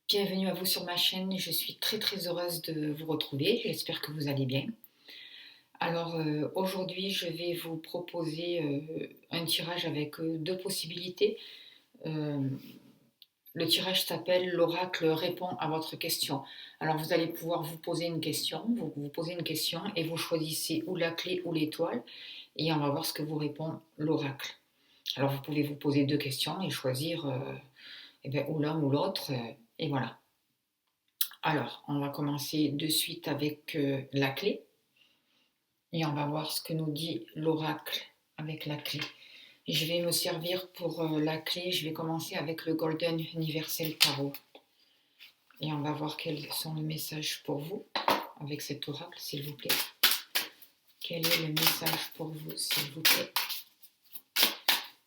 Bienvenue à vous sur ma chaîne, je suis très heureuse de vous retrouver, j'espère que vous allez bien. Alors aujourd'hui je vais vous proposer un tirage avec deux possibilités. Euh, le tirage s'appelle «L'oracle répond à votre question». Alors vous allez pouvoir vous poser une question, vous posez une question et vous choisissez ou la clé ou l'étoile et on va voir ce que vous répond l'oracle. Alors vous pouvez vous poser deux questions et choisir ou l'un ou l'autre et voilà. Alors, on va commencer de suite avec la clé et on va voir ce que nous dit l'oracle avec la clé. Et je vais me servir pour la clé, je vais commencer avec le Golden Universal Tarot. Et on va voir quels sont les messages pour vous avec cet oracle, s'il vous plaît. Quel est le message pour vous, s'il vous plaît?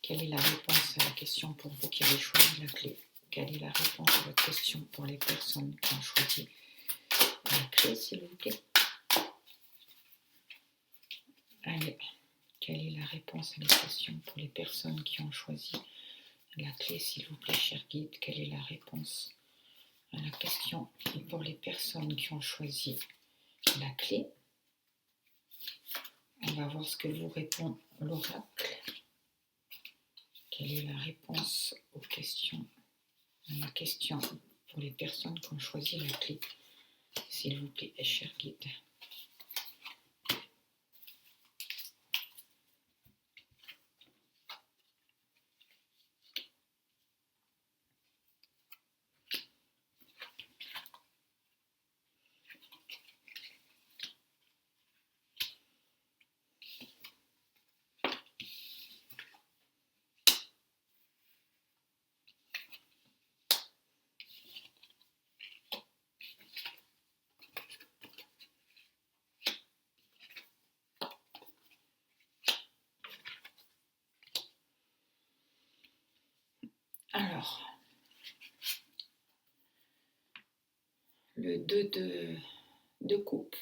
Quelle est la réponse à la question pour vous qui avez choisi la clé? Quelle est la réponse à votre question pour les personnes qui ont choisi la clé, s'il vous plaît? Allez, quelle est la réponse à la question pour les personnes qui ont choisi la clé, s'il vous plaît, cher guide? Quelle est la réponse à la question pour les personnes qui ont choisi la clé? On va voir ce que vous répond l'oracle. Quelle est la réponse aux questions, à la question pour les personnes qui ont choisi la clé, s'il vous plaît, cher guide? Alors, le 2 de coupe.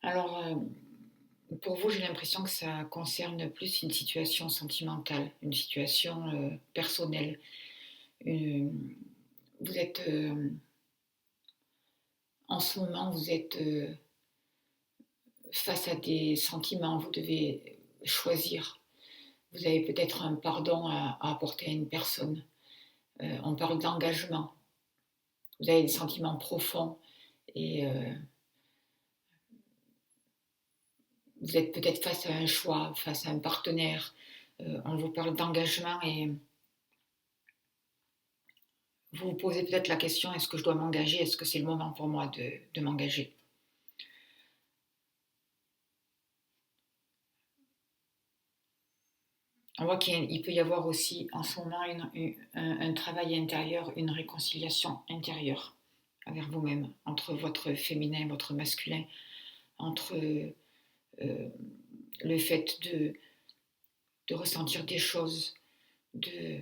Alors, pour vous, j'ai l'impression que ça concerne plus une situation sentimentale, une situation personnelle. Vous êtes, en ce moment, vous êtes face à des sentiments, vous devez choisir. Vous avez peut-être un pardon à apporter à une personne. On parle d'engagement. Vous avez des sentiments profonds et vous êtes peut-être face à un choix, face à un partenaire. On vous parle d'engagement et vous vous posez peut-être la question, est-ce que je dois m'engager? Est-ce que c'est le moment pour moi de m'engager? On voit qu'il peut y avoir aussi en ce moment un travail intérieur, une réconciliation intérieure envers vous-même, entre votre féminin et votre masculin, entre le fait de ressentir des choses, de,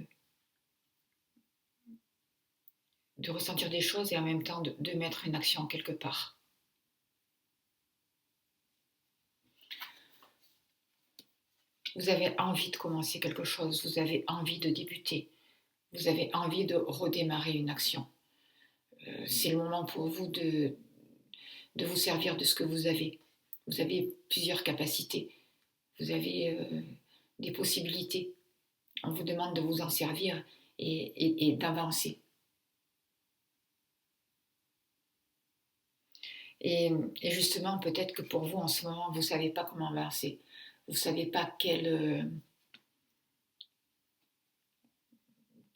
de ressentir des choses et en même temps de mettre une action quelque part. Vous avez envie de commencer quelque chose, vous avez envie de débuter, vous avez envie de redémarrer une action. C'est le moment pour vous de vous servir de ce que vous avez. Vous avez plusieurs capacités, vous avez des possibilités. On vous demande de vous en servir et d'avancer. Et justement, peut-être que pour vous, en ce moment, vous ne savez pas comment avancer. Vous ne savez pas quel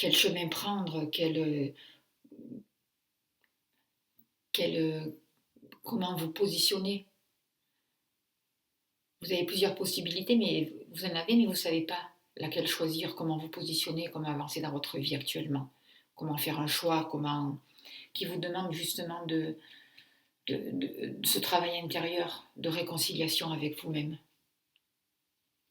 chemin prendre, comment vous positionner. Vous avez plusieurs possibilités, mais vous en avez, mais vous ne savez pas laquelle choisir, comment vous positionner, comment avancer dans votre vie actuellement, comment faire un choix, qui vous demande justement de ce travail intérieur de réconciliation avec vous-même,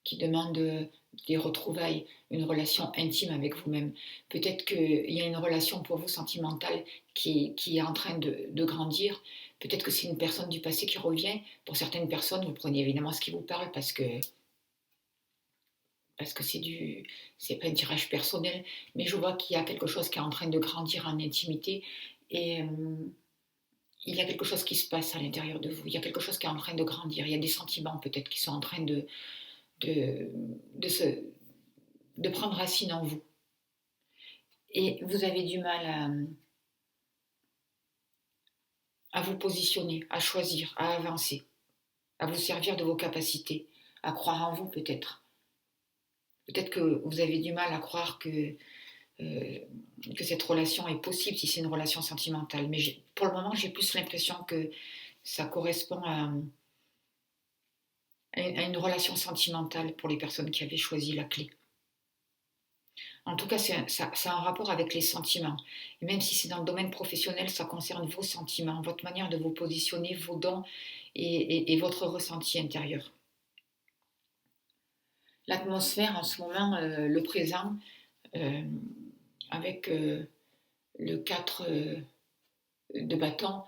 qui demande des retrouvailles, une relation intime avec vous-même. Peut-être qu'il y a une relation pour vous sentimentale qui est en train de grandir. Peut-être que c'est une personne du passé qui revient. Pour certaines personnes, vous prenez évidemment ce qui vous parle parce parce que c'est pas un tirage personnel, mais je vois qu'il y a quelque chose qui est en train de grandir en intimité et il y a quelque chose qui se passe à l'intérieur de vous. Il y a quelque chose qui est en train de grandir. Il y a des sentiments peut-être qui sont en train de, de, se, de prendre racine en vous. Et vous avez du mal à vous positionner, à choisir, à avancer, à vous servir de vos capacités, à croire en vous peut-être. Peut-être que vous avez du mal à croire euh, que cette relation est possible si c'est une relation sentimentale. Mais pour le moment, j'ai plus l'impression que ça correspond à une relation sentimentale pour les personnes qui avaient choisi la clé. En tout cas, ça a un rapport avec les sentiments. Et même si c'est dans le domaine professionnel, ça concerne vos sentiments, votre manière de vous positionner, vos dons et votre ressenti intérieur. L'atmosphère en ce moment, le présent, euh, avec le 4 de bâton,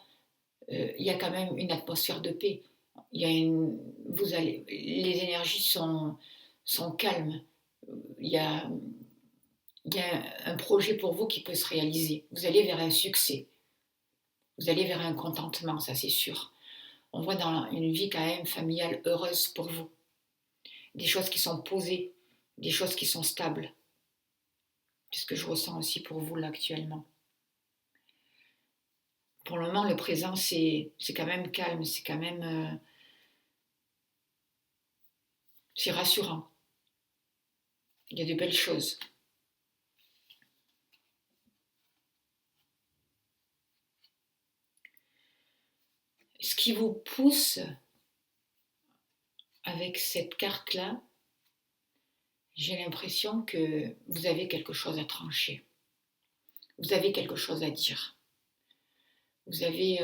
il y a quand même une atmosphère de paix. Il y a les énergies sont calmes. Il y a, il y a un projet pour vous qui peut se réaliser. Vous allez vers un succès. Vous allez vers un contentement, ça c'est sûr. On voit dans une vie quand même familiale heureuse pour vous. Des choses qui sont posées, des choses qui sont stables. C'est ce que je ressens aussi pour vous là actuellement. Pour le moment, le présent, c'est quand même calme, c'est quand même c'est rassurant. Il y a de belles choses. Ce qui vous pousse avec cette carte-là, j'ai l'impression que vous avez quelque chose à trancher. Vous avez quelque chose à dire. Vous avez...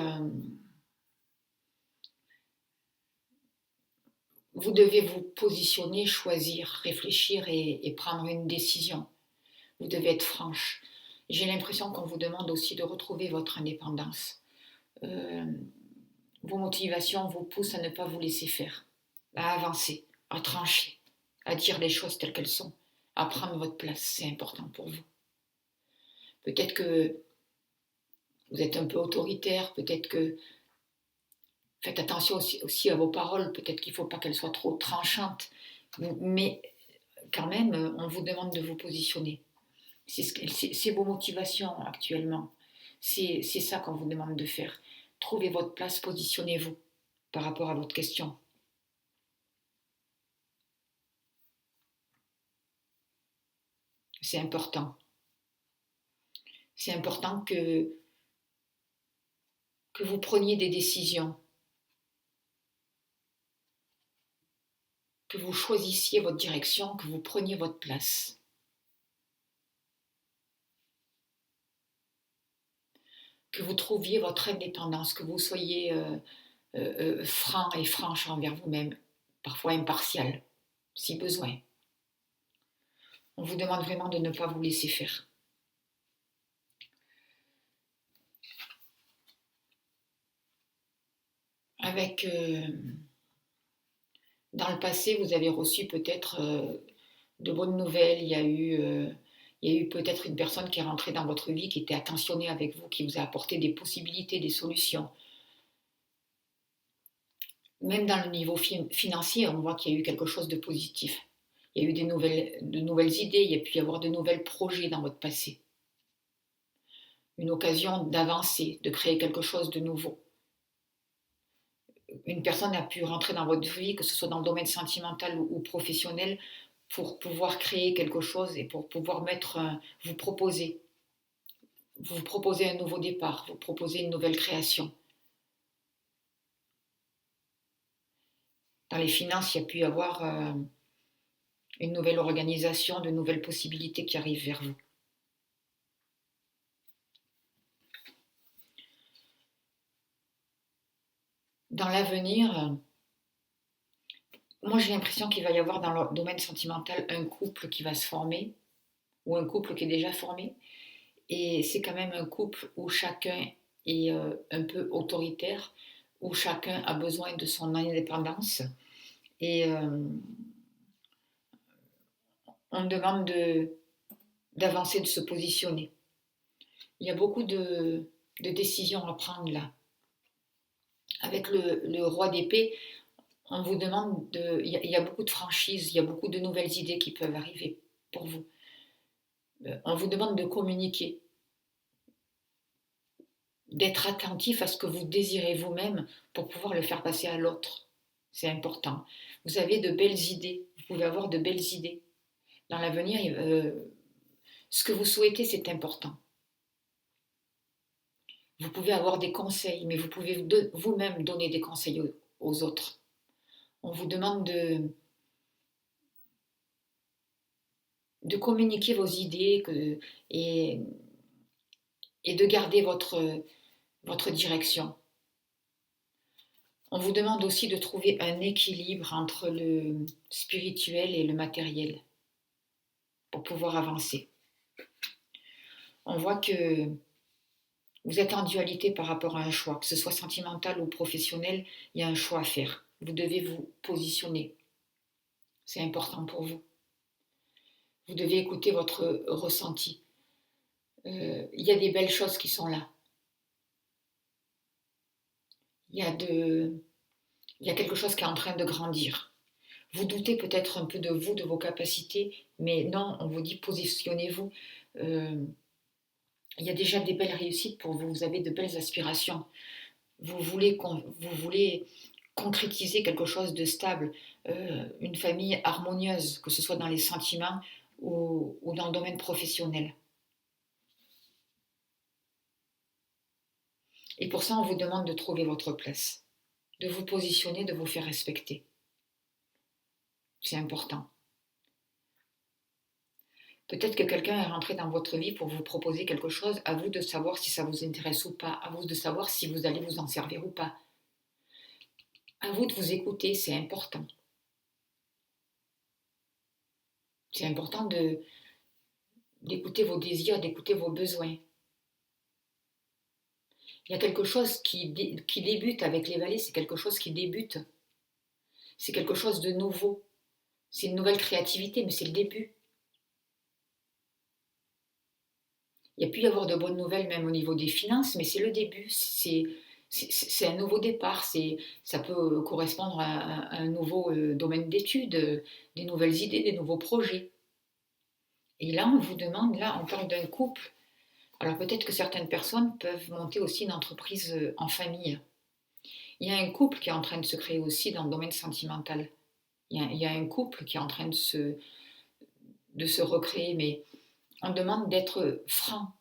vous devez vous positionner, choisir, réfléchir et prendre une décision. Vous devez être franche. J'ai l'impression qu'on vous demande aussi de retrouver votre indépendance. Euh, vos motivations vous poussent à ne pas vous laisser faire, à avancer, à trancher, à dire les choses telles qu'elles sont, à prendre votre place. C'est important pour vous. Peut-être que vous êtes un peu autoritaire, peut-être que faites attention aussi à vos paroles, peut-être qu'il ne faut pas qu'elles soient trop tranchantes, mais quand même, on vous demande de vous positionner. C'est vos motivations actuellement. C'est ça qu'on vous demande de faire. Trouvez votre place, positionnez-vous par rapport à votre question. C'est important. C'est important que vous preniez des décisions, que vous choisissiez votre direction, que vous preniez votre place. Que vous trouviez votre indépendance, que vous soyez franc et franche envers vous-même, parfois impartial, si besoin. On vous demande vraiment de ne pas vous laisser faire. Avec, dans le passé, vous avez reçu peut-être de bonnes nouvelles. Il y a eu peut-être une personne qui est rentrée dans votre vie, qui était attentionnée avec vous, qui vous a apporté des possibilités, des solutions. Même dans le niveau financier, on voit qu'il y a eu quelque chose de positif. Il y a eu de nouvelles idées, il y a pu y avoir de nouveaux projets dans votre passé. Une occasion d'avancer, de créer quelque chose de nouveau. Une personne a pu rentrer dans votre vie, que ce soit dans le domaine sentimental ou professionnel, pour pouvoir créer quelque chose et pour pouvoir vous proposer un nouveau départ, vous proposer une nouvelle création. Dans les finances, il y a pu y avoir une nouvelle organisation, de nouvelles possibilités qui arrivent vers vous. Dans l'avenir, moi j'ai l'impression qu'il va y avoir dans le domaine sentimental un couple qui va se former, ou un couple qui est déjà formé, et c'est quand même un couple où chacun est un peu autoritaire, où chacun a besoin de son indépendance, et on demande d'avancer, de se positionner. Il y a beaucoup de décisions à prendre là. Avec le roi d'épée, on vous demande il y a beaucoup de franchise, il y a beaucoup de nouvelles idées qui peuvent arriver pour vous. On vous demande de communiquer, d'être attentif à ce que vous désirez vous-même pour pouvoir le faire passer à l'autre. C'est important. Vous avez de belles idées, vous pouvez avoir de belles idées. Dans l'avenir, ce que vous souhaitez, c'est important. Vous pouvez avoir des conseils, mais vous pouvez vous-même donner des conseils aux autres. On vous demande de communiquer vos idées et de garder votre direction. On vous demande aussi de trouver un équilibre entre le spirituel et le matériel pour pouvoir avancer. On voit que vous êtes en dualité par rapport à un choix, que ce soit sentimental ou professionnel, il y a un choix à faire. Vous devez vous positionner. C'est important pour vous. Vous devez écouter votre ressenti. Il y a des belles choses qui sont là. Il y a quelque chose qui est en train de grandir. Vous doutez peut-être un peu de vous, de vos capacités, mais non, on vous dit positionnez-vous. Il y a déjà des belles réussites pour vous, vous avez de belles aspirations. Vous voulez concrétiser quelque chose de stable, une famille harmonieuse, que ce soit dans les sentiments ou dans le domaine professionnel. Et pour ça, on vous demande de trouver votre place, de vous positionner, de vous faire respecter. C'est important. Peut-être que quelqu'un est rentré dans votre vie pour vous proposer quelque chose, à vous de savoir si ça vous intéresse ou pas, à vous de savoir si vous allez vous en servir ou pas. À vous de vous écouter, c'est important. C'est important d'écouter vos désirs, d'écouter vos besoins. Il y a quelque chose qui débute avec les vallées, c'est quelque chose qui débute. C'est quelque chose de nouveau. C'est une nouvelle créativité, mais c'est le début. Il y a pu y avoir de bonnes nouvelles même au niveau des finances, mais c'est le début. C'est un nouveau départ. Ça peut correspondre à un nouveau domaine d'études, des nouvelles idées, des nouveaux projets. Et là, on vous demande, là, on parle d'un couple. Alors peut-être que certaines personnes peuvent monter aussi une entreprise en famille. Il y a un couple qui est en train de se créer aussi dans le domaine sentimental. Il y a un couple qui est en train de se recréer, mais on demande d'être franc,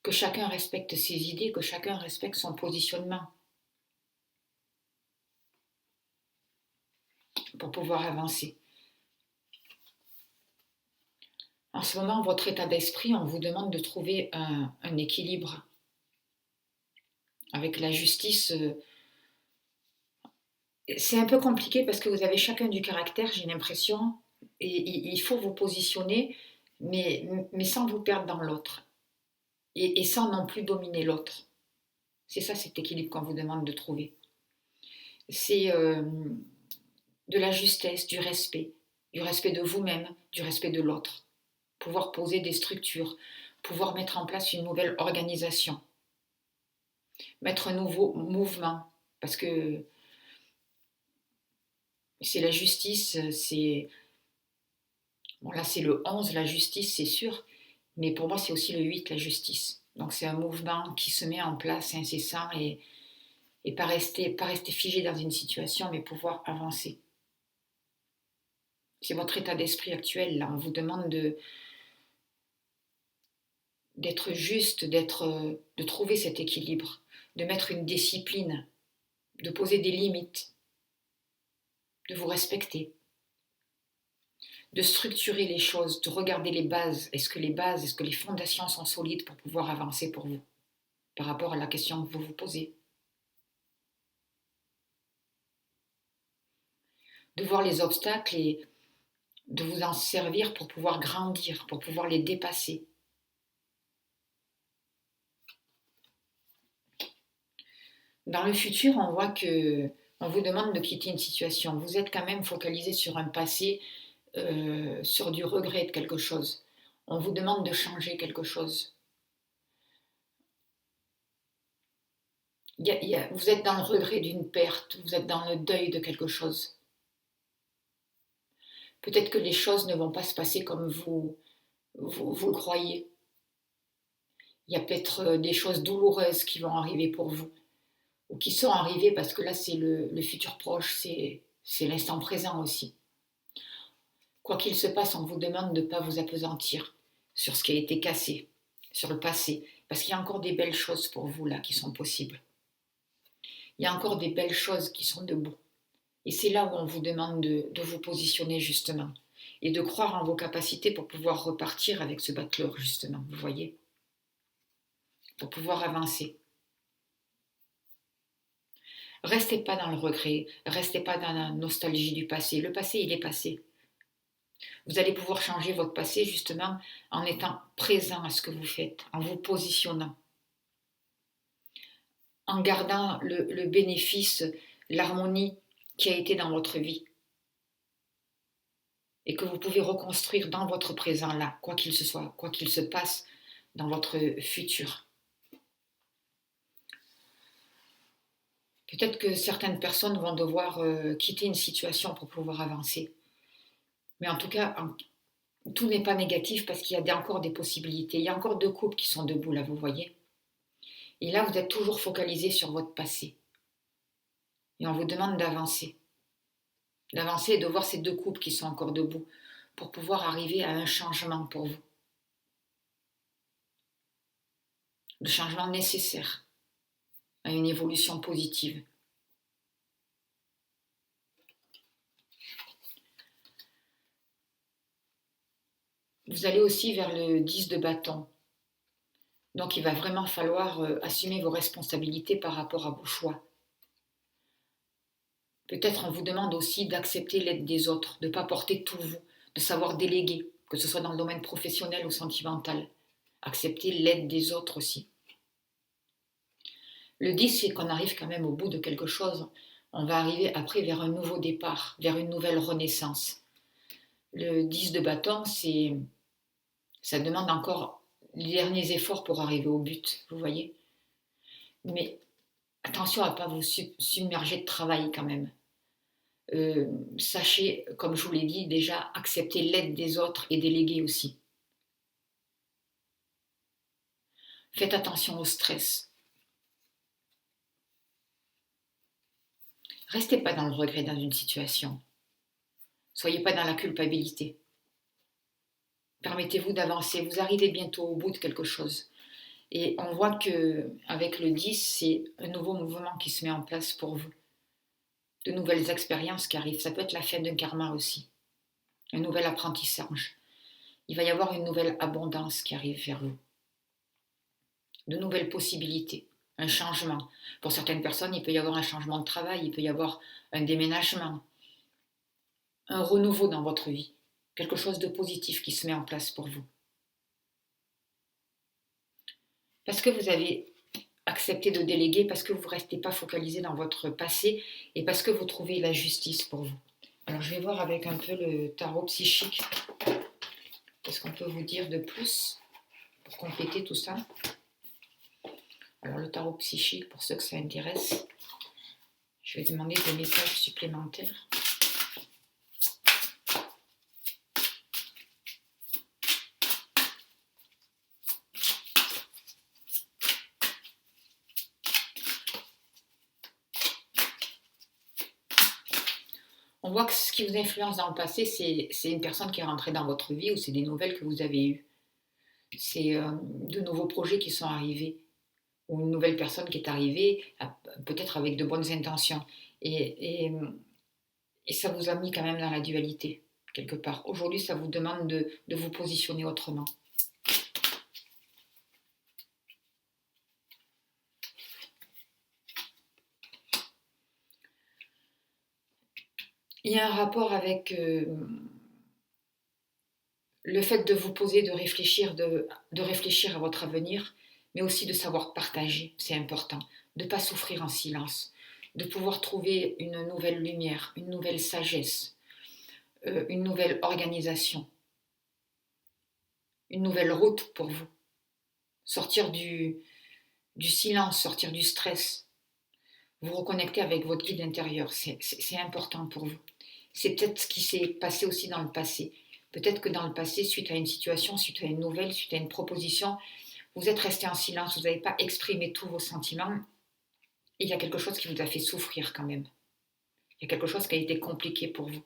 que chacun respecte ses idées, que chacun respecte son positionnement pour pouvoir avancer. En ce moment, votre état d'esprit, on vous demande de trouver un équilibre. Avec la justice, c'est un peu compliqué parce que vous avez chacun du caractère, j'ai l'impression, et il faut vous positionner, mais sans vous perdre dans l'autre, et sans non plus dominer l'autre. C'est ça cet équilibre qu'on vous demande de trouver. C'est de la justesse, du respect de vous-même, du respect de l'autre. Pouvoir poser des structures, pouvoir mettre en place une nouvelle organisation, mettre un nouveau mouvement, parce que c'est la justice, bon là c'est le 11, la justice c'est sûr, mais pour moi c'est aussi le 8, la justice. Donc c'est un mouvement qui se met en place incessant et pas rester figé dans une situation, mais pouvoir avancer. C'est votre état d'esprit actuel, là. On vous demande d'être juste, de trouver cet équilibre, de mettre une discipline, de poser des limites, de vous respecter, de structurer les choses, de regarder les bases. Est-ce que les fondations sont solides pour pouvoir avancer pour vous, par rapport à la question que vous vous posez? De voir les obstacles et de vous en servir pour pouvoir grandir, pour pouvoir les dépasser. Dans le futur, on vous demande de quitter une situation. Vous êtes quand même focalisé sur un passé sur du regret de quelque chose. On vous demande de changer quelque chose. Vous êtes dans le regret d'une perte, vous êtes dans le deuil de quelque chose. Peut-être que les choses ne vont pas se passer comme vous le croyez. Il y a peut-être des choses douloureuses qui vont arriver pour vous, ou qui sont arrivées parce que là c'est le futur proche, c'est l'instant présent aussi. Quoi qu'il se passe, on vous demande de ne pas vous appesantir sur ce qui a été cassé, sur le passé, parce qu'il y a encore des belles choses pour vous là qui sont possibles. Il y a encore des belles choses qui sont debout. Et c'est là où on vous demande de vous positionner justement et de croire en vos capacités pour pouvoir repartir avec ce battleur justement, vous voyez, pour pouvoir avancer. Restez pas dans le regret, restez pas dans la nostalgie du passé. Le passé, il est passé. Vous allez pouvoir changer votre passé justement en étant présent à ce que vous faites, en vous positionnant, en gardant le bénéfice, l'harmonie qui a été dans votre vie et que vous pouvez reconstruire dans votre présent là, quoi qu'il se soit, quoi qu'il se passe dans votre futur. Peut-être que certaines personnes vont devoir quitter une situation pour pouvoir avancer. Mais en tout cas, tout n'est pas négatif parce qu'il y a encore des possibilités. Il y a encore deux couples qui sont debout là, vous voyez. Et là, vous êtes toujours focalisé sur votre passé. Et on vous demande d'avancer. D'avancer et de voir ces deux couples qui sont encore debout pour pouvoir arriver à un changement pour vous. Le changement nécessaire à une évolution positive. Vous allez aussi vers le 10 de bâton. Donc il va vraiment falloir assumer vos responsabilités par rapport à vos choix. Peut-être on vous demande aussi d'accepter l'aide des autres, de ne pas porter tout vous, de savoir déléguer, que ce soit dans le domaine professionnel ou sentimental. Accepter l'aide des autres aussi. Le 10, c'est qu'on arrive quand même au bout de quelque chose. On va arriver après vers un nouveau départ, vers une nouvelle renaissance. Le 10 de bâton, ça demande encore les derniers efforts pour arriver au but, vous voyez. Mais attention à ne pas vous submerger de travail quand même. Sachez, comme je vous l'ai dit, déjà accepter l'aide des autres et déléguer aussi. Faites attention au stress. Restez pas dans le regret dans une situation. Soyez pas dans la culpabilité. Permettez-vous d'avancer. Vous arrivez bientôt au bout de quelque chose. Et on voit que avec le 10, c'est un nouveau mouvement qui se met en place pour vous. De nouvelles expériences qui arrivent. Ça peut être la fin d'un karma aussi. Un nouvel apprentissage. Il va y avoir une nouvelle abondance qui arrive vers vous. De nouvelles possibilités. Un changement. Pour certaines personnes, il peut y avoir un changement de travail, il peut y avoir un déménagement, un renouveau dans votre vie, quelque chose de positif qui se met en place pour vous. Parce que vous avez accepté de déléguer, parce que vous ne restez pas focalisé dans votre passé et parce que vous trouvez la justice pour vous. Alors je vais voir avec un peu le tarot psychique, qu'est-ce qu'on peut vous dire de plus pour compléter tout ça. Alors le tarot psychique, pour ceux que ça intéresse, je vais demander des messages supplémentaires. On voit que ce qui vous influence dans le passé, c'est une personne qui est rentrée dans votre vie ou c'est des nouvelles que vous avez eues. C'est de nouveaux projets qui sont arrivés ou une nouvelle personne qui est arrivée, peut-être avec de bonnes intentions. Et ça vous a mis quand même dans la dualité, quelque part. Aujourd'hui, ça vous demande de vous positionner autrement. Il y a un rapport avec le fait de vous poser, de réfléchir à votre avenir, mais aussi de savoir partager, c'est important. De ne pas souffrir en silence, de pouvoir trouver une nouvelle lumière, une nouvelle sagesse, une nouvelle organisation, une nouvelle route pour vous. Sortir du silence, sortir du stress, vous reconnecter avec votre guide intérieur, c'est important pour vous. C'est peut-être ce qui s'est passé aussi dans le passé. Peut-être que dans le passé, suite à une situation, suite à une nouvelle, suite à une proposition, vous êtes resté en silence, vous n'avez pas exprimé tous vos sentiments, et il y a quelque chose qui vous a fait souffrir quand même. Il y a quelque chose qui a été compliqué pour vous.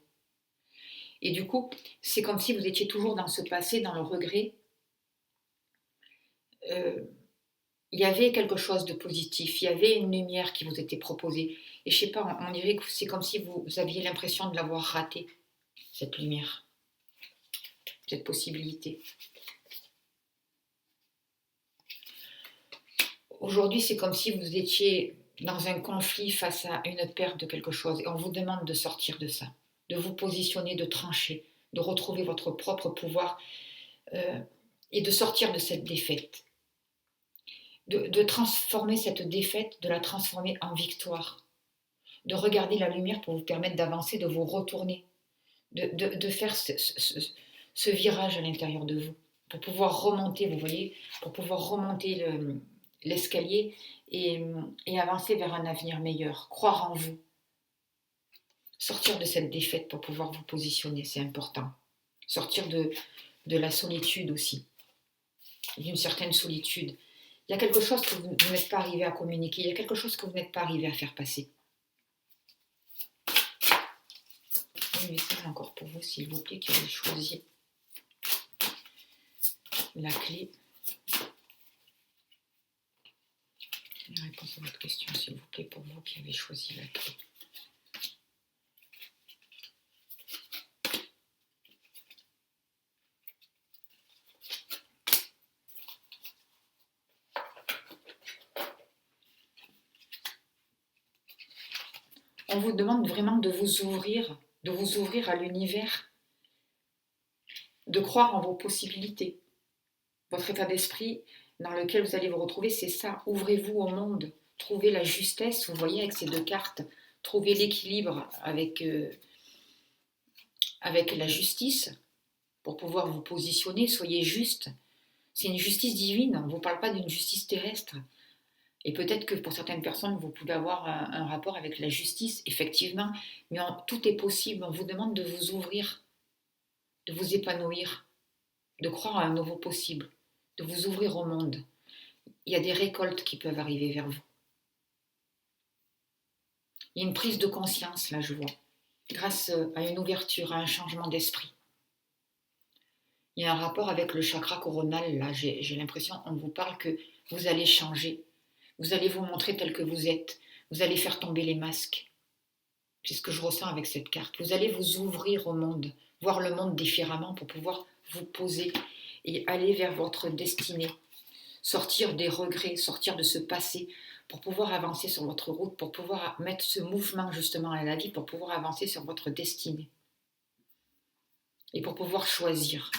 Et du coup, c'est comme si vous étiez toujours dans ce passé, dans le regret. Il y avait quelque chose de positif, il y avait une lumière qui vous était proposée. Et je sais pas, on dirait que c'est comme si vous aviez l'impression de l'avoir ratée, cette lumière, cette possibilité. Aujourd'hui, c'est comme si vous étiez dans un conflit face à une perte de quelque chose. Et on vous demande de sortir de ça, de vous positionner, de trancher, de retrouver votre propre pouvoir et de sortir de cette défaite. De transformer cette défaite, de la transformer en victoire. De regarder la lumière pour vous permettre d'avancer, de vous retourner. De faire ce virage à l'intérieur de vous. Pour pouvoir remonter, vous voyez, pour pouvoir remonter l'escalier et avancer vers un avenir meilleur. Croire en vous. Sortir de cette défaite pour pouvoir vous positionner, c'est important. Sortir de la solitude aussi. D'une certaine solitude. Il y a quelque chose que vous n'êtes pas arrivé à communiquer, il y a quelque chose que vous n'êtes pas arrivé à faire passer. Un message encore pour vous, s'il vous plaît, qui avez choisi la clé. Une réponse à votre question, s'il vous plaît, pour vous qui avez choisi la clé. On vous demande vraiment de vous ouvrir à l'univers, de croire en vos possibilités. Votre état d'esprit dans lequel vous allez vous retrouver, c'est ça. Ouvrez-vous au monde, trouvez la justesse, vous voyez, avec ces deux cartes, trouvez l'équilibre avec la justice pour pouvoir vous positionner, soyez juste. C'est une justice divine, on ne vous parle pas d'une justice terrestre. Et peut-être que pour certaines personnes, vous pouvez avoir un rapport avec la justice, effectivement, mais tout est possible. On vous demande de vous ouvrir, de vous épanouir, de croire à un nouveau possible, de vous ouvrir au monde. Il y a des récoltes qui peuvent arriver vers vous. Il y a une prise de conscience, là, je vois, grâce à une ouverture, à un changement d'esprit. Il y a un rapport avec le chakra coronal, là, j'ai l'impression, on vous parle que vous allez changer. Vous allez vous montrer tel que vous êtes. Vous allez faire tomber les masques. C'est ce que je ressens avec cette carte. Vous allez vous ouvrir au monde, voir le monde différemment pour pouvoir vous poser et aller vers votre destinée. Sortir des regrets, sortir de ce passé pour pouvoir avancer sur votre route, pour pouvoir mettre ce mouvement justement à la vie, pour pouvoir avancer sur votre destinée. Et pour pouvoir choisir.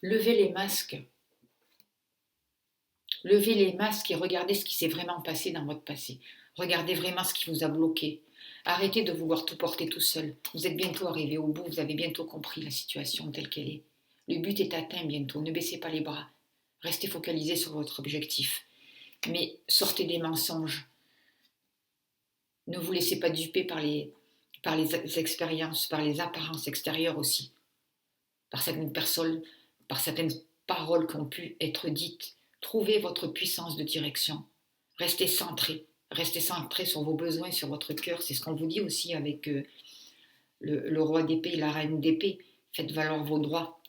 Levez les masques. Levez les masques et regardez ce qui s'est vraiment passé dans votre passé. Regardez vraiment ce qui vous a bloqué. Arrêtez de vouloir tout porter tout seul. Vous êtes bientôt arrivé au bout, vous avez bientôt compris la situation telle qu'elle est. Le but est atteint bientôt, ne baissez pas les bras. Restez focalisé sur votre objectif. Mais sortez des mensonges. Ne vous laissez pas duper par les expériences, par les apparences extérieures aussi. Par certaines personnes, par certaines paroles qui ont pu être dites. Trouvez votre puissance de direction. Restez centré. Restez centré sur vos besoins, sur votre cœur. C'est ce qu'on vous dit aussi avec le roi d'épée et la reine d'épée. Faites valoir vos droits.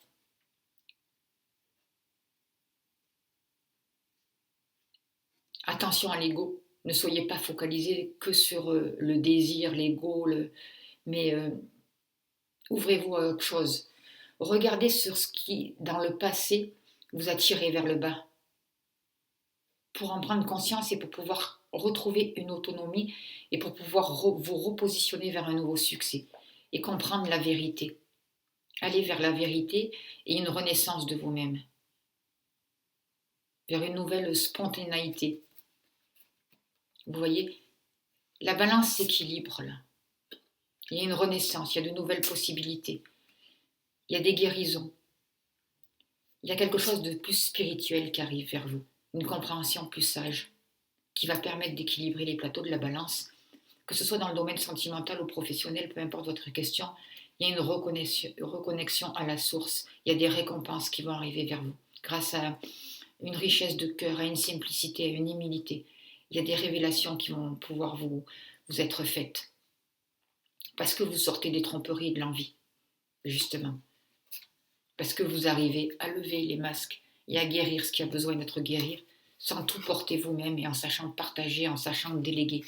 Attention à l'ego. Ne soyez pas focalisé que sur le désir, l'ego, mais ouvrez-vous à autre chose. Regardez sur ce qui, dans le passé, vous a tiré vers le bas. Pour en prendre conscience et pour pouvoir retrouver une autonomie et pour pouvoir vous repositionner vers un nouveau succès et comprendre la vérité. Aller vers la vérité et une renaissance de vous-même. Vers une nouvelle spontanéité. Vous voyez, La balance s'équilibre là. Il y a une renaissance, il y a de nouvelles possibilités. Il y a des guérisons. Il y a quelque chose de plus spirituel qui arrive vers vous. Une compréhension plus sage qui va permettre d'équilibrer les plateaux de la balance. Que ce soit dans le domaine sentimental ou professionnel, peu importe votre question, il y a une reconnexion à la source. Il y a des récompenses qui vont arriver vers vous grâce à une richesse de cœur, à une simplicité, à une humilité. Il y a des révélations qui vont pouvoir vous être faites. Parce que vous sortez des tromperies et de l'envie, justement. Parce que vous arrivez à lever les masques et à guérir ce qui a besoin d'être guéri, sans tout porter vous-même et en sachant partager, en sachant déléguer.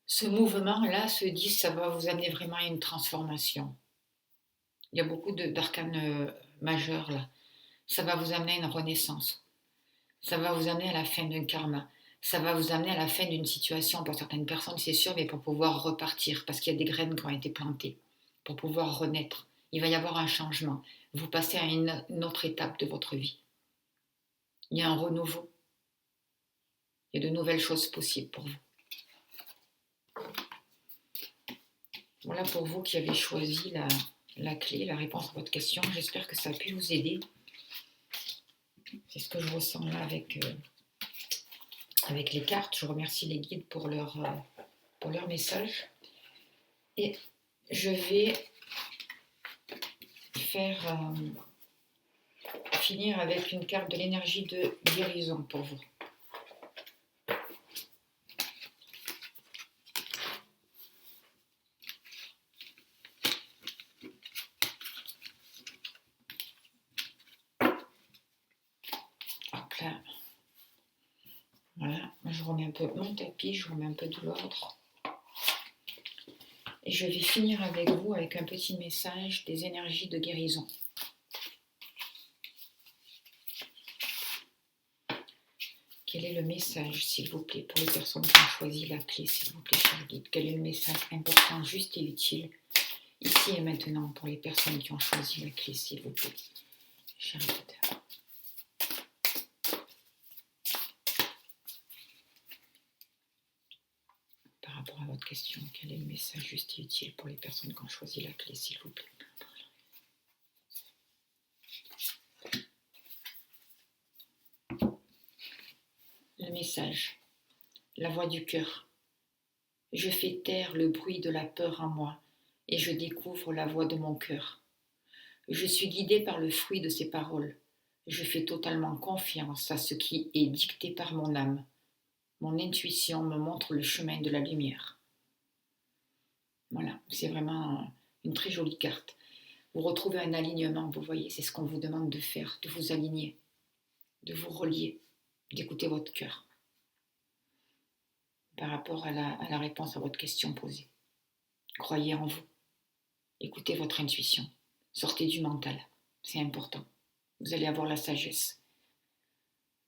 Ce mouvement-là se dit, ça va vous amener vraiment à une transformation. Il y a beaucoup d'arcanes majeurs là. Ça va vous amener à une renaissance. Ça va vous amener à la fin d'un karma. Ça va vous amener à la fin d'une situation pour certaines personnes, c'est sûr, mais pour pouvoir repartir, parce qu'il y a des graines qui ont été plantées, pour pouvoir renaître. Il va y avoir un changement. Vous passez à une autre étape de votre vie. Il y a un renouveau. Il y a de nouvelles choses possibles pour vous. Voilà pour vous qui avez choisi la clé, la réponse à votre question. J'espère que ça a pu vous aider. C'est ce que je ressens là avec les cartes. Je remercie les guides pour leur message. Et je vais finir avec une carte de l'énergie de guérison pour vous. Hop là. Voilà, je remets un peu mon tapis, je remets un peu de l'ordre. Et je vais finir avec vous avec un petit message des énergies de guérison. Quel est le message, s'il vous plaît, pour les personnes qui ont choisi la clé, s'il vous plaît, cher guide? Quel est le message important, juste et utile, ici et maintenant, pour les personnes qui ont choisi la clé, s'il vous plaît, cher guide? Par rapport à votre question, quel est le message juste et utile pour les personnes qui ont choisi la clé, s'il vous plaît? Le message, la voix du cœur. Je fais taire le bruit de la peur en moi et je découvre la voix de mon cœur. Je suis guidée par le fruit de ces paroles. Je fais totalement confiance à ce qui est dicté par mon âme. Mon intuition me montre le chemin de la lumière. Voilà, c'est vraiment une très jolie carte. Vous retrouvez un alignement, vous voyez, c'est ce qu'on vous demande de faire, de vous aligner, de vous relier, d'écouter votre cœur par rapport à la réponse à votre question posée. Croyez en vous, écoutez votre intuition, sortez du mental, c'est important. Vous allez avoir la sagesse.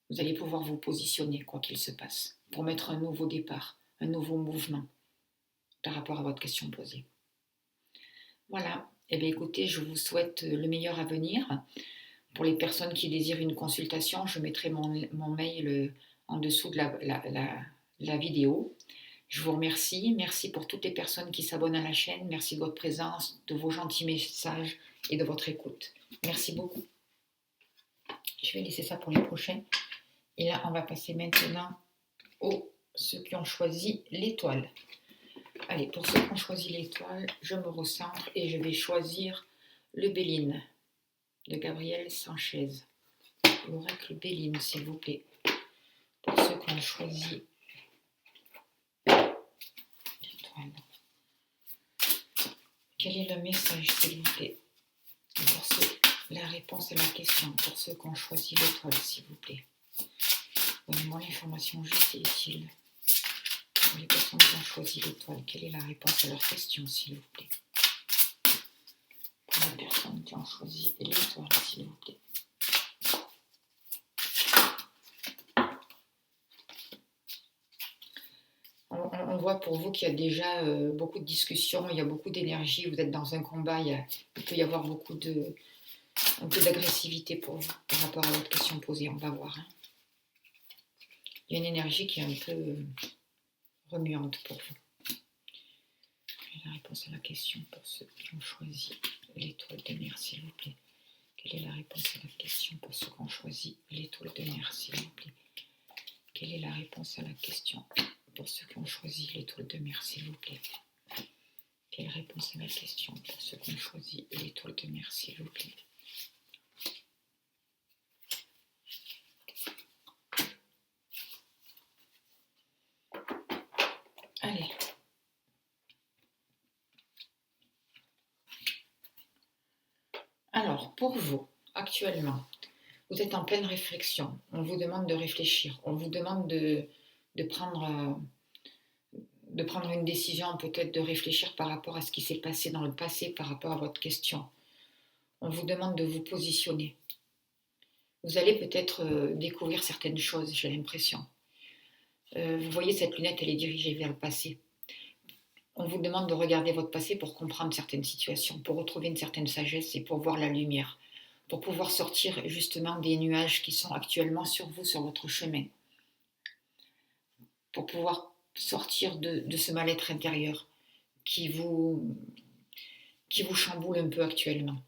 Vous allez pouvoir vous positionner, quoi qu'il se passe, pour mettre un nouveau départ, un nouveau mouvement par rapport à votre question posée. Voilà, eh bien écoutez, je vous souhaite le meilleur à venir. Pour les personnes qui désirent une consultation, je mettrai mon mail en dessous de la vidéo. Je vous remercie. Merci pour toutes les personnes qui s'abonnent à la chaîne. Merci de votre présence, de vos gentils messages et de votre écoute. Merci beaucoup. Je vais laisser ça pour les prochains. Et là, on va passer maintenant aux ceux qui ont choisi l'étoile. Allez, pour ceux qui ont choisi l'étoile, je me recentre et je vais choisir le Béline de Gabriel Sanchez. L'oracle Béline, s'il vous plaît. Pour ceux qui ont choisi l'étoile. Quel est le message, s'il vous plaît? Pour ceux, la réponse à la question, pour ceux qui ont choisi l'étoile, s'il vous plaît. Donnez-moi l'information juste et utile. Pour les personnes qui ont choisi l'étoile, quelle est la réponse à leur question, s'il vous plaît? Pour les personnes qui ont choisi l'étoile, s'il vous plaît. On voit pour vous qu'il y a déjà beaucoup de discussions, il y a beaucoup d'énergie, vous êtes dans un combat, il peut y avoir un peu d'agressivité pour vous par rapport à votre question posée, on va voir. Hein. Il y a une énergie qui est un peu remuante pour vous. Quelle est la réponse à la question pour ceux qui ont choisi l'étoile de mer, s'il vous plaît? Quelle est la réponse à la question pour ceux qui ont choisi l'étoile de mer, s'il vous plaît? Quelle est la réponse à la question pour ceux qui ont choisi l'étoile de mer, s'il vous plaît? Quelle réponse à la question pour ceux qui ont choisi l'étoile de mer, s'il vous plaît? Allez. Alors, pour vous, actuellement, vous êtes en pleine réflexion. On vous demande de réfléchir. On vous demande de prendre une décision, peut-être de réfléchir par rapport à ce qui s'est passé dans le passé, par rapport à votre question. On vous demande de vous positionner. Vous allez peut-être découvrir certaines choses, j'ai l'impression. Vous voyez, cette lunette, elle est dirigée vers le passé. On vous demande de regarder votre passé pour comprendre certaines situations, pour retrouver une certaine sagesse et pour voir la lumière, pour pouvoir sortir justement des nuages qui sont actuellement sur vous, sur votre chemin, pour pouvoir sortir de ce mal-être intérieur qui vous chamboule un peu actuellement.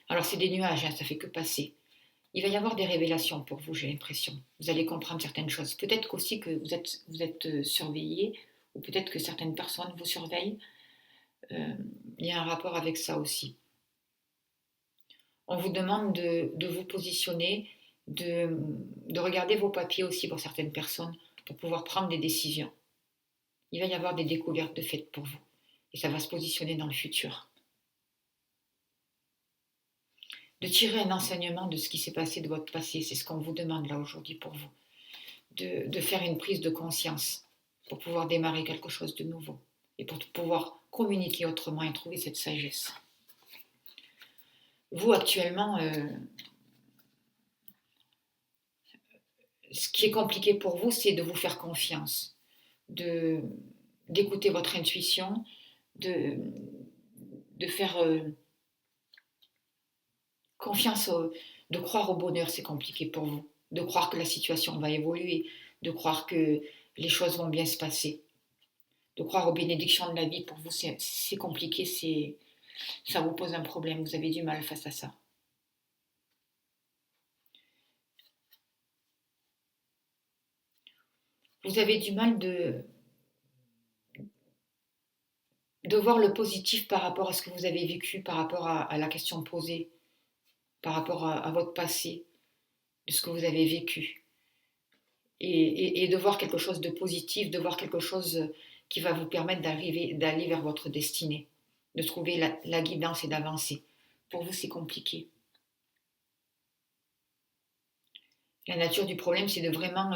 Alors c'est des nuages, hein, ça fait que passer. Il va y avoir des révélations pour vous, j'ai l'impression. Vous allez comprendre certaines choses. Peut-être qu'aussi que vous êtes surveillé, ou peut-être que certaines personnes vous surveillent. Il y a un rapport avec ça aussi. On vous demande de vous positionner, de regarder vos papiers aussi pour certaines personnes, pour pouvoir prendre des décisions. Il va y avoir des découvertes de fait pour vous. Et ça va se positionner dans le futur. De tirer un enseignement de ce qui s'est passé de votre passé, c'est ce qu'on vous demande là aujourd'hui pour vous. De faire une prise de conscience pour pouvoir démarrer quelque chose de nouveau et pour pouvoir communiquer autrement et trouver cette sagesse. Vous, actuellement, ce qui est compliqué pour vous, c'est de vous faire confiance, d'écouter votre intuition, de faire confiance, de croire au bonheur, c'est compliqué pour vous, de croire que la situation va évoluer, de croire que les choses vont bien se passer, de croire aux bénédictions de la vie, pour vous, c'est compliqué, ça vous pose un problème, vous avez du mal face à ça. Vous avez du mal de voir le positif par rapport à ce que vous avez vécu, par rapport à la question posée, par rapport à votre passé, de ce que vous avez vécu. Et de voir quelque chose de positif, de voir quelque chose qui va vous permettre d'aller vers votre destinée, de trouver la guidance et d'avancer. Pour vous, c'est compliqué. La nature du problème, c'est de vraiment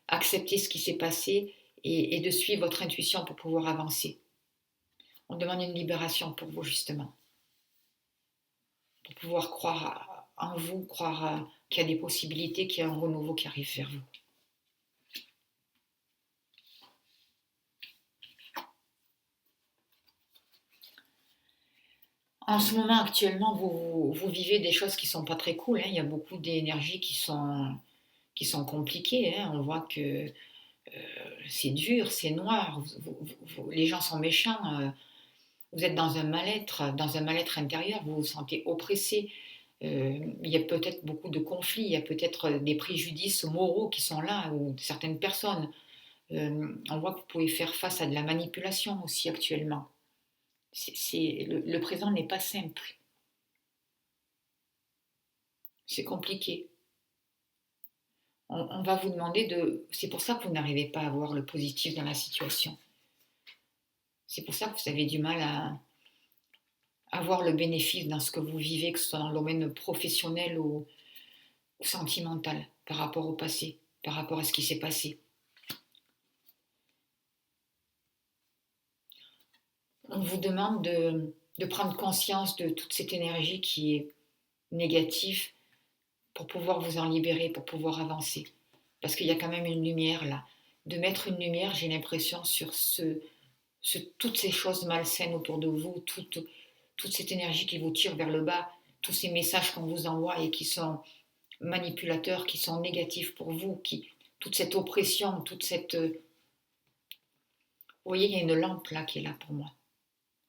accepter ce qui s'est passé et de suivre votre intuition pour pouvoir avancer. On demande une libération pour vous, justement. Pour pouvoir croire en vous, croire qu'il y a des possibilités, qu'il y a un renouveau qui arrive vers vous. En ce moment, actuellement, vous vivez des choses qui ne sont pas très cool. Hein. Il y a beaucoup d'énergies qui sont compliquées. Hein. On voit que c'est dur, c'est noir. Les gens sont méchants. Vous êtes dans un mal-être intérieur. Vous vous sentez oppressé. Il y a peut-être beaucoup de conflits. Il y a peut-être des préjudices moraux qui sont là, ou certaines personnes. On voit que vous pouvez faire face à de la manipulation aussi actuellement. Le présent n'est pas simple. C'est compliqué. On va vous demander de... C'est pour ça que vous n'arrivez pas à voir le positif dans la situation. C'est pour ça que vous avez du mal à voir le bénéfice dans ce que vous vivez, que ce soit dans le domaine professionnel ou sentimental, par rapport au passé, par rapport à ce qui s'est passé. On vous demande de prendre conscience de toute cette énergie qui est négative pour pouvoir vous en libérer, pour pouvoir avancer. Parce qu'il y a quand même une lumière là. De mettre une lumière, j'ai l'impression, sur toutes ces choses malsaines autour de vous, toute cette énergie qui vous tire vers le bas, tous ces messages qu'on vous envoie et qui sont manipulateurs, qui sont négatifs pour vous, toute cette oppression, toute cette... Vous voyez, il y a une lampe là qui est là pour moi.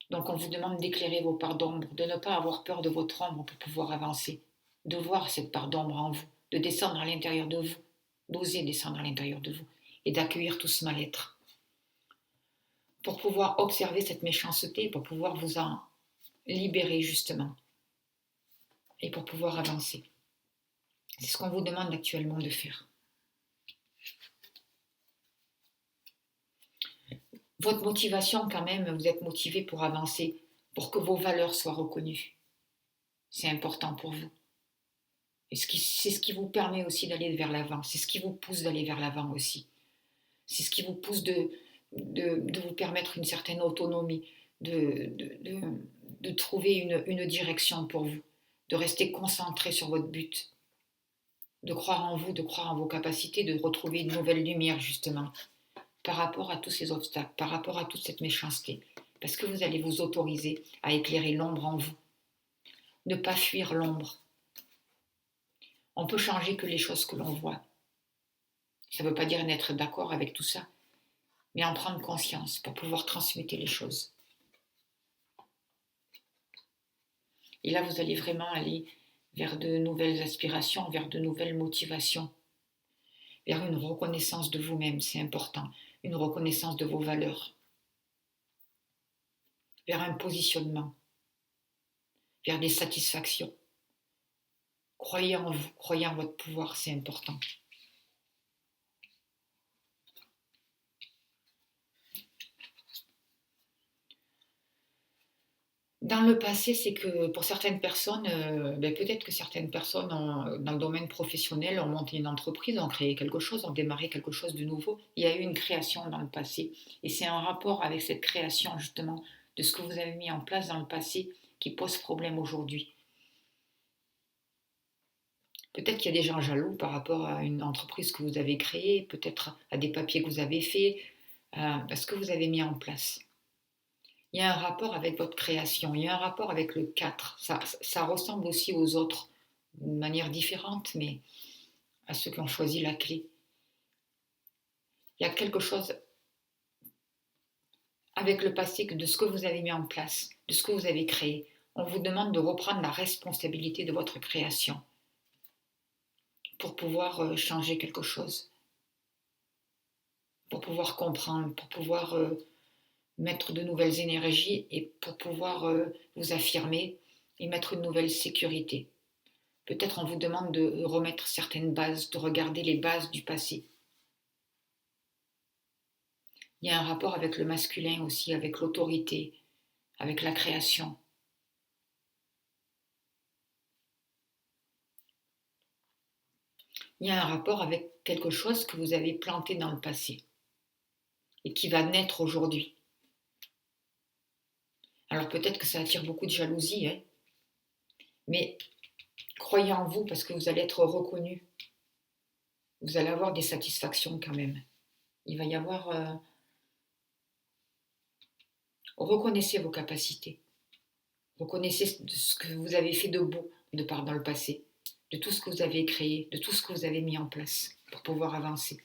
Donc on vous demande d'éclairer vos parts d'ombre, de ne pas avoir peur de votre ombre pour pouvoir avancer, de voir cette part d'ombre en vous, de descendre à l'intérieur de vous, d'oser descendre à l'intérieur de vous et d'accueillir tout ce mal-être. Pour pouvoir observer cette méchanceté, pour pouvoir vous en libérer justement et pour pouvoir avancer. C'est ce qu'on vous demande actuellement de faire. Votre motivation quand même, vous êtes motivé pour avancer, pour que vos valeurs soient reconnues. C'est important pour vous. Et c'est ce qui vous permet aussi d'aller vers l'avant, c'est ce qui vous pousse d'aller vers l'avant aussi. C'est ce qui vous pousse de vous permettre une certaine autonomie, de trouver une direction pour vous, de rester concentré sur votre but, de croire en vous, de croire en vos capacités, de retrouver une nouvelle lumière justement, par rapport à tous ces obstacles, par rapport à toute cette méchanceté, parce que vous allez vous autoriser à éclairer l'ombre en vous. Ne pas fuir l'ombre. On peut changer que les choses que l'on voit. Ça ne veut pas dire n'être d'accord avec tout ça, mais en prendre conscience pour pouvoir transmettre les choses. Et là, vous allez vraiment aller vers de nouvelles aspirations, vers de nouvelles motivations, vers une reconnaissance de vous-même, c'est important, une reconnaissance de vos valeurs, vers un positionnement, vers des satisfactions. Croyez en vous, croyez en votre pouvoir, c'est important. Dans le passé, c'est que pour certaines personnes, peut-être que certaines personnes dans le domaine professionnel ont monté une entreprise, ont créé quelque chose, ont démarré quelque chose de nouveau. Il y a eu une création dans le passé. Et c'est en rapport avec cette création, justement, de ce que vous avez mis en place dans le passé qui pose problème aujourd'hui. Peut-être qu'il y a des gens jaloux par rapport à une entreprise que vous avez créée, peut-être à des papiers que vous avez faits, à ce que vous avez mis en place. Il y a un rapport avec votre création, il y a un rapport avec le 4. Ça ressemble aussi aux autres, d'une manière différente, mais à ceux qui ont choisi la clé. Il y a quelque chose avec le passé de ce que vous avez mis en place, de ce que vous avez créé. On vous demande de reprendre la responsabilité de votre création pour pouvoir changer quelque chose, pour pouvoir comprendre, pour pouvoir mettre de nouvelles énergies et pour pouvoir vous affirmer et mettre une nouvelle sécurité. Peut-être on vous demande de remettre certaines bases, de regarder les bases du passé. Il y a un rapport avec le masculin aussi, avec l'autorité, avec la création. Il y a un rapport avec quelque chose que vous avez planté dans le passé et qui va naître aujourd'hui. Alors peut-être que ça attire beaucoup de jalousie, hein, mais croyez en vous parce que vous allez être reconnu. Vous allez avoir des satisfactions quand même. Il va y avoir... reconnaissez vos capacités. Reconnaissez ce que vous avez fait de beau de part dans le passé, de tout ce que vous avez créé, de tout ce que vous avez mis en place pour pouvoir avancer.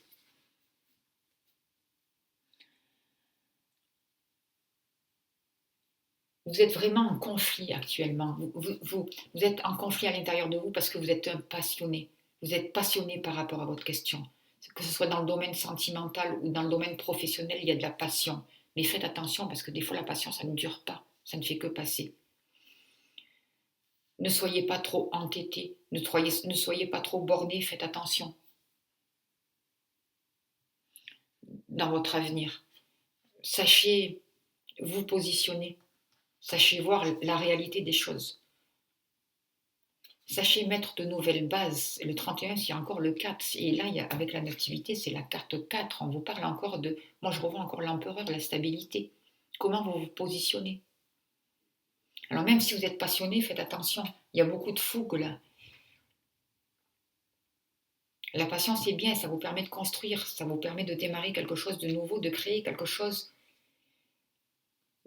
Vous êtes vraiment en conflit actuellement. Vous êtes en conflit à l'intérieur de vous parce que vous êtes un passionné. Vous êtes passionné par rapport à votre question. Que ce soit dans le domaine sentimental ou dans le domaine professionnel, il y a de la passion. Mais faites attention parce que des fois la passion, ça ne dure pas. Ça ne fait que passer. Ne soyez pas trop entêté. Ne soyez pas trop borné. Faites attention dans votre avenir. Sachez vous positionner. Sachez voir la réalité des choses. Sachez mettre de nouvelles bases. Le 31, il y a encore le 4. Et là, avec la nativité, c'est la carte 4. On vous parle encore de... Moi, je revois encore l'empereur, la stabilité. Comment vous vous positionnez? Alors même si vous êtes passionné, faites attention. Il y a beaucoup de fougue là. La patience, c'est bien. Ça vous permet de construire. Ça vous permet de démarrer quelque chose de nouveau, de créer quelque chose.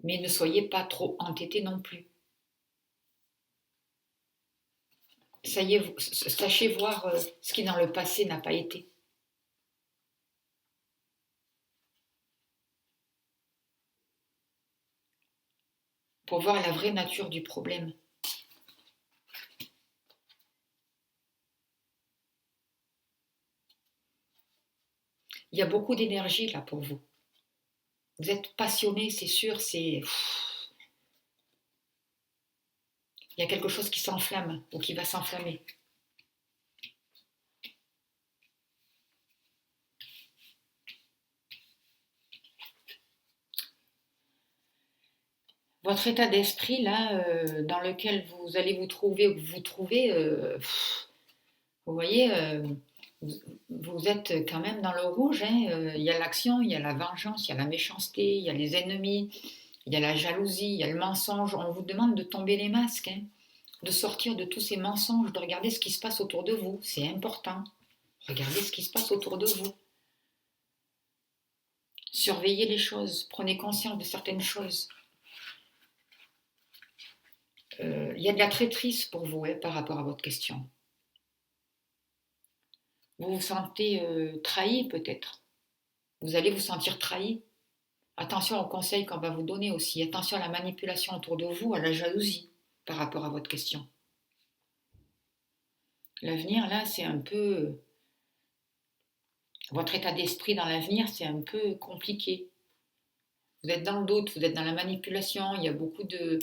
Mais ne soyez pas trop entêté non plus. Sachez voir ce qui dans le passé n'a pas été. Pour voir la vraie nature du problème. Il y a beaucoup d'énergie là pour vous. Vous êtes passionné, c'est sûr, il y a quelque chose qui s'enflamme ou qui va s'enflammer. Votre état d'esprit là, dans lequel vous allez vous trouver, vous voyez, vous êtes quand même dans le rouge. Hein. Il y a l'action, il y a la vengeance, il y a la méchanceté, il y a les ennemis, il y a la jalousie, il y a le mensonge. On vous demande de tomber les masques, hein, de sortir de tous ces mensonges, de regarder ce qui se passe autour de vous. C'est important. Regardez ce qui se passe autour de vous. Surveillez les choses, prenez conscience de certaines choses. Il y a de la traîtrise pour vous par rapport à votre question. Vous vous sentez trahi peut-être. Vous allez vous sentir trahi. Attention aux conseils qu'on va vous donner aussi. Attention à la manipulation autour de vous, à la jalousie par rapport à votre question. L'avenir, là, c'est un peu... Votre état d'esprit dans l'avenir, c'est un peu compliqué. Vous êtes dans le doute, vous êtes dans la manipulation, il y a beaucoup de...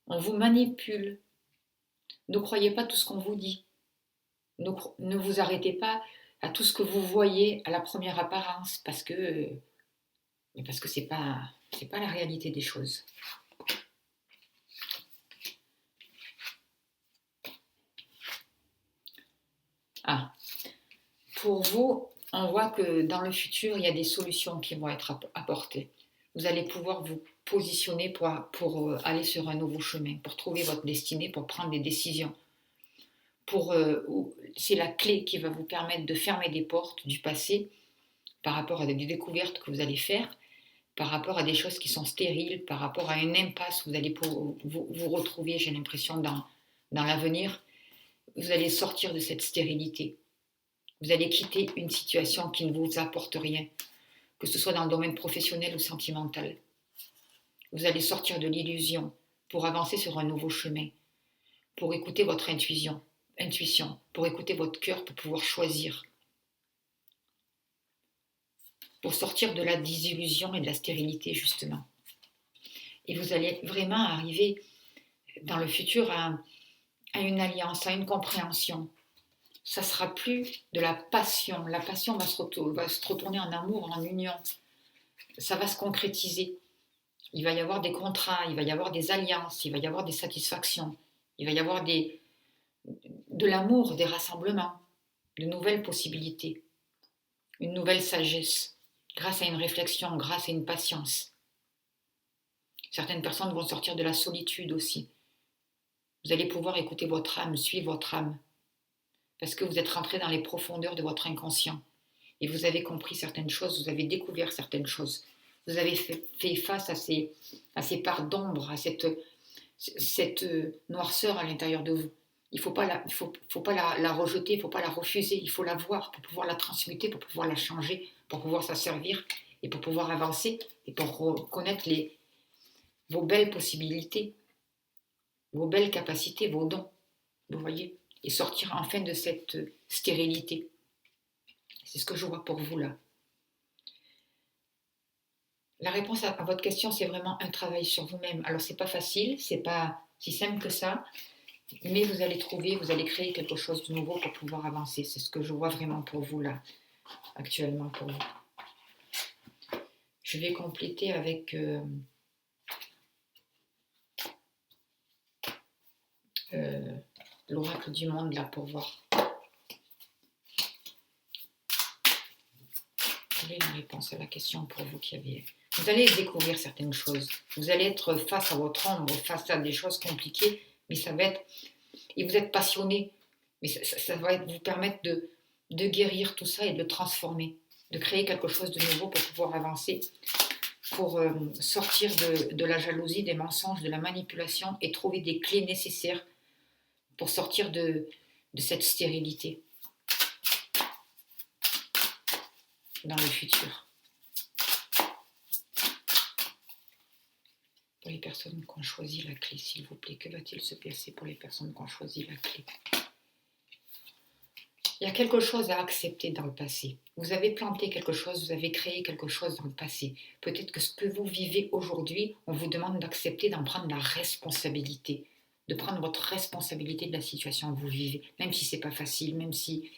On vous manipule. Ne croyez pas tout ce qu'on vous dit. Ne vous arrêtez pas à tout ce que vous voyez à la première apparence, parce que c'est pas la réalité des choses. Ah, pour vous, on voit que dans le futur, il y a des solutions qui vont être apportées. Vous allez pouvoir vous positionner pour aller sur un nouveau chemin, pour trouver votre destinée, pour prendre des décisions. C'est la clé qui va vous permettre de fermer des portes du passé par rapport à des découvertes que vous allez faire, par rapport à des choses qui sont stériles, par rapport à une impasse où vous allez vous retrouver, j'ai l'impression, dans l'avenir. Vous allez sortir de cette stérilité. Vous allez quitter une situation qui ne vous apporte rien, que ce soit dans le domaine professionnel ou sentimental. Vous allez sortir de l'illusion pour avancer sur un nouveau chemin, pour écouter votre intuition, pour écouter votre cœur, pour pouvoir choisir, pour sortir de la désillusion et de la stérilité, justement. Et vous allez vraiment arriver dans le futur à une alliance, à une compréhension. Ça ne sera plus de la passion. La passion va se retourner en amour, en union. Ça va se concrétiser. Il va y avoir des contrats, il va y avoir des alliances, il va y avoir des satisfactions, il va y avoir de l'amour, des rassemblements, de nouvelles possibilités, une nouvelle sagesse, grâce à une réflexion, grâce à une patience. Certaines personnes vont sortir de la solitude aussi. Vous allez pouvoir écouter votre âme, suivre votre âme, parce que vous êtes rentré dans les profondeurs de votre inconscient et vous avez compris certaines choses, vous avez découvert certaines choses. Vous avez fait face à ces parts d'ombre, à cette noirceur à l'intérieur de vous. Il ne faut pas la rejeter, il ne faut pas la refuser, il faut la voir pour pouvoir la transmuter, pour pouvoir la changer, pour pouvoir s'en servir et pour pouvoir avancer et pour reconnaître vos belles possibilités, vos belles capacités, vos dons, vous voyez, et sortir enfin de cette stérilité. C'est ce que je vois pour vous là. La réponse à votre question, c'est vraiment un travail sur vous-même. Alors, c'est pas facile, c'est pas si simple que ça, mais vous allez créer quelque chose de nouveau pour pouvoir avancer. C'est ce que je vois vraiment pour vous là, actuellement pour vous. Je vais compléter avec l'oracle du monde là pour voir. Quelle est la réponse à la question pour vous qui avez... Vous allez découvrir certaines choses. Vous allez être face à votre ombre, face à des choses compliquées, mais ça va être... Et vous êtes passionné, mais ça va vous permettre de guérir tout ça et de le transformer, de créer quelque chose de nouveau pour pouvoir avancer pour sortir de la jalousie, des mensonges, de la manipulation et trouver des clés nécessaires pour sortir de cette stérilité dans le futur. Pour les personnes qui ont choisi la clé, s'il vous plaît, que va-t-il se passer pour les personnes qui ont choisi la clé? Il y a quelque chose à accepter dans le passé. Vous avez planté quelque chose, vous avez créé quelque chose dans le passé. Peut-être que ce que vous vivez aujourd'hui, on vous demande d'accepter, d'en prendre la responsabilité, de prendre votre responsabilité de la situation que vous vivez, même si c'est pas facile, même si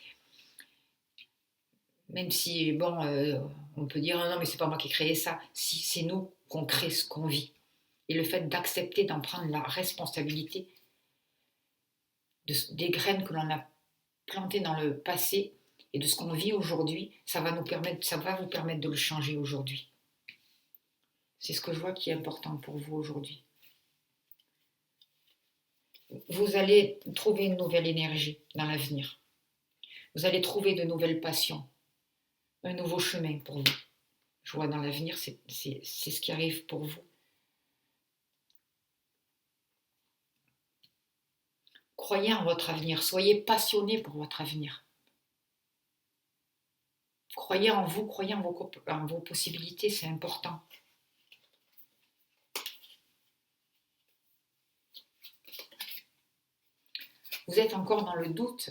bon, on peut dire non mais c'est pas moi qui ai créé ça. Si c'est nous qu'on crée ce qu'on vit, et le fait d'accepter, d'en prendre la responsabilité des graines que l'on a plantées dans le passé et de ce qu'on vit aujourd'hui, ça va vous permettre de le changer aujourd'hui. C'est ce que je vois qui est important pour vous aujourd'hui. Vous allez trouver une nouvelle énergie dans l'avenir. Vous allez trouver de nouvelles passions, un nouveau chemin pour vous. Je vois dans l'avenir, c'est ce qui arrive pour vous. Croyez en votre avenir, soyez passionné pour votre avenir. Croyez en vous, croyez en vos possibilités, c'est important. Vous êtes encore dans le doute.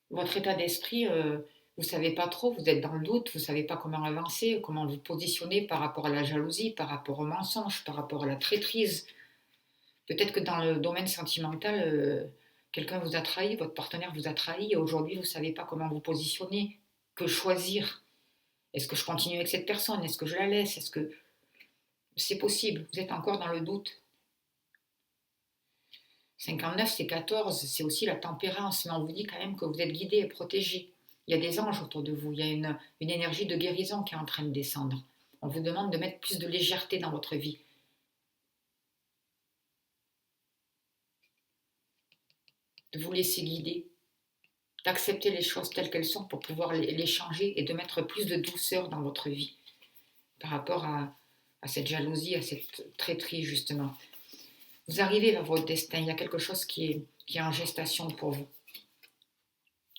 Votre état d'esprit, vous ne savez pas trop, vous êtes dans le doute, vous ne savez pas comment avancer, comment vous positionner par rapport à la jalousie, par rapport au mensonge, par rapport à la traîtrise. Peut-être que dans le domaine sentimental, quelqu'un vous a trahi, votre partenaire vous a trahi, et aujourd'hui vous ne savez pas comment vous positionner, que choisir. Est-ce que je continue avec cette personne? Est-ce que je la laisse? Est-ce que c'est possible? Vous êtes encore dans le doute. 59, c'est 14, c'est aussi la tempérance, mais on vous dit quand même que vous êtes guidé et protégé. Il y a des anges autour de vous, il y a une énergie de guérison qui est en train de descendre. On vous demande de mettre plus de légèreté dans votre vie. De vous laisser guider, d'accepter les choses telles qu'elles sont pour pouvoir les changer et de mettre plus de douceur dans votre vie par rapport à cette jalousie, à cette traîtrise justement. Vous arrivez vers votre destin, il y a quelque chose qui est en gestation pour vous.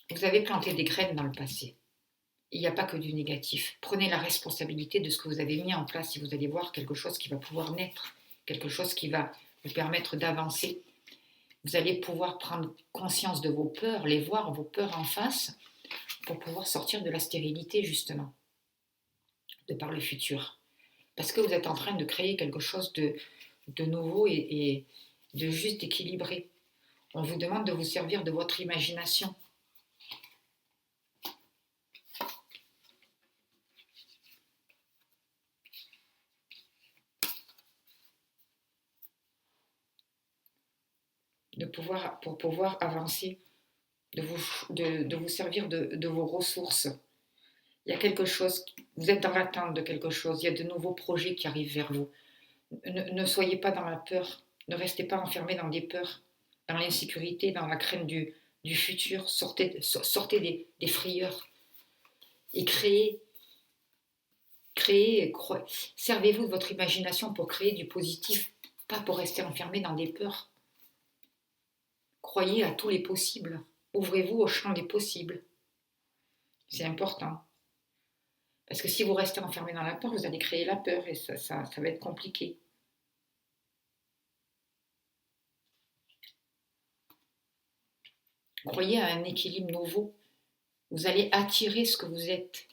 Vous avez planté des graines dans le passé. Il n'y a pas que du négatif. Prenez la responsabilité de ce que vous avez mis en place et vous allez voir quelque chose qui va pouvoir naître, quelque chose qui va vous permettre d'avancer. Vous allez pouvoir prendre conscience de vos peurs, les voir, vos peurs en face, pour pouvoir sortir de la stérilité justement, de par le futur. Parce que vous êtes en train de créer quelque chose de nouveau et de juste équilibré. On vous demande de vous servir de votre imagination. Pour pouvoir avancer, de vous servir de vos ressources. Il y a quelque chose, vous êtes dans l'attente de quelque chose, il y a de nouveaux projets qui arrivent vers vous. Ne soyez pas dans la peur, ne restez pas enfermés dans des peurs, dans l'insécurité, dans la crainte du futur. Sortez des frayeurs et servez-vous de votre imagination pour créer du positif, pas pour rester enfermé dans des peurs. Croyez à tous les possibles, ouvrez-vous au champ des possibles. C'est important. Parce que si vous restez enfermé dans la peur, vous allez créer la peur et ça va être compliqué. Croyez à un équilibre nouveau. Vous allez attirer ce que vous êtes.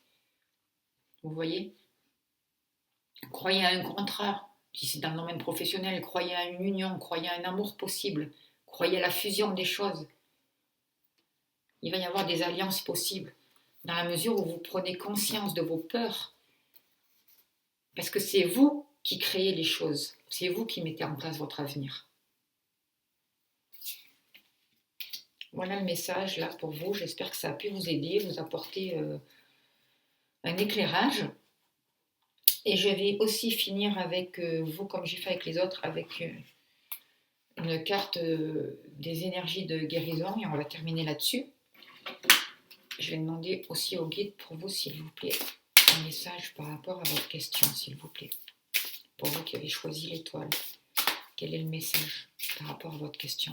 Vous voyez? Croyez à un contrat. Si c'est dans le domaine professionnel, croyez à une union, croyez à un amour possible. Croyez à la fusion des choses. Il va y avoir des alliances possibles dans la mesure où vous prenez conscience de vos peurs. Parce que c'est vous qui créez les choses. C'est vous qui mettez en place votre avenir. Voilà le message là pour vous. J'espère que ça a pu vous aider, vous apporter un éclairage. Et je vais aussi finir avec vous, comme j'ai fait avec les autres, avec une carte des énergies de guérison. Et on va terminer là-dessus. Je vais demander aussi au guide pour vous, s'il vous plaît. un message par rapport à votre question, s'il vous plaît. Pour vous qui avez choisi l'étoile, quel est le message par rapport à votre question?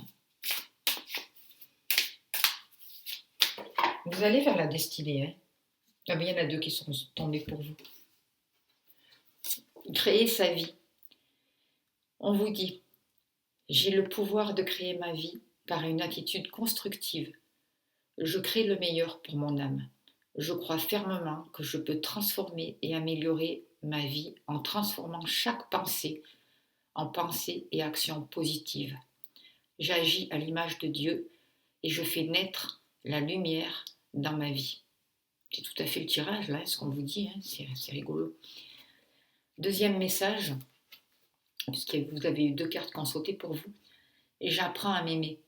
Vous allez vers la destinée, hein? Ah ben, il y en a deux qui sont tombés pour vous. Créer sa vie. On vous dit, j'ai le pouvoir de créer ma vie par une attitude constructive. Je crée le meilleur pour mon âme. Je crois fermement que je peux transformer et améliorer ma vie en transformant chaque pensée en pensée et action positive. J'agis à l'image de Dieu et je fais naître la lumière dans ma vie. C'est tout à fait le tirage, là, ce qu'on vous dit, hein, c'est rigolo. Deuxième message, puisque vous avez eu 2 cartes qui ont sauté pour vous. Et j'apprends à m'aimer.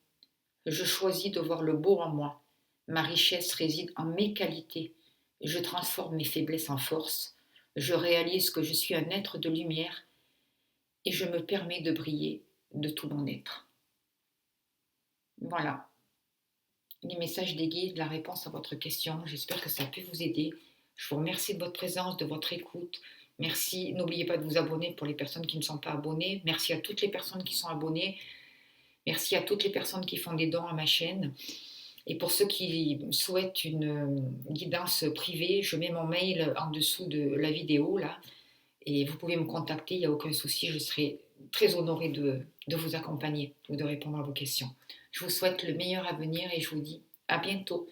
Je choisis de voir le beau en moi. Ma richesse réside en mes qualités. Je transforme mes faiblesses en force. Je réalise que je suis un être de lumière et je me permets de briller de tout mon être. Voilà, les messages des guides, la réponse à votre question. J'espère que ça a pu vous aider. Je vous remercie de votre présence, de votre écoute. Merci. N'oubliez pas de vous abonner pour les personnes qui ne sont pas abonnées. Merci à toutes les personnes qui sont abonnées. Merci à toutes les personnes qui font des dons à ma chaîne. Et pour ceux qui souhaitent une guidance privée, je mets mon mail en dessous de la vidéo là. Et vous pouvez me contacter, il n'y a aucun souci. Je serai très honorée de vous accompagner ou de répondre à vos questions. Je vous souhaite le meilleur avenir et je vous dis à bientôt.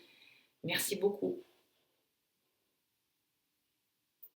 Merci beaucoup.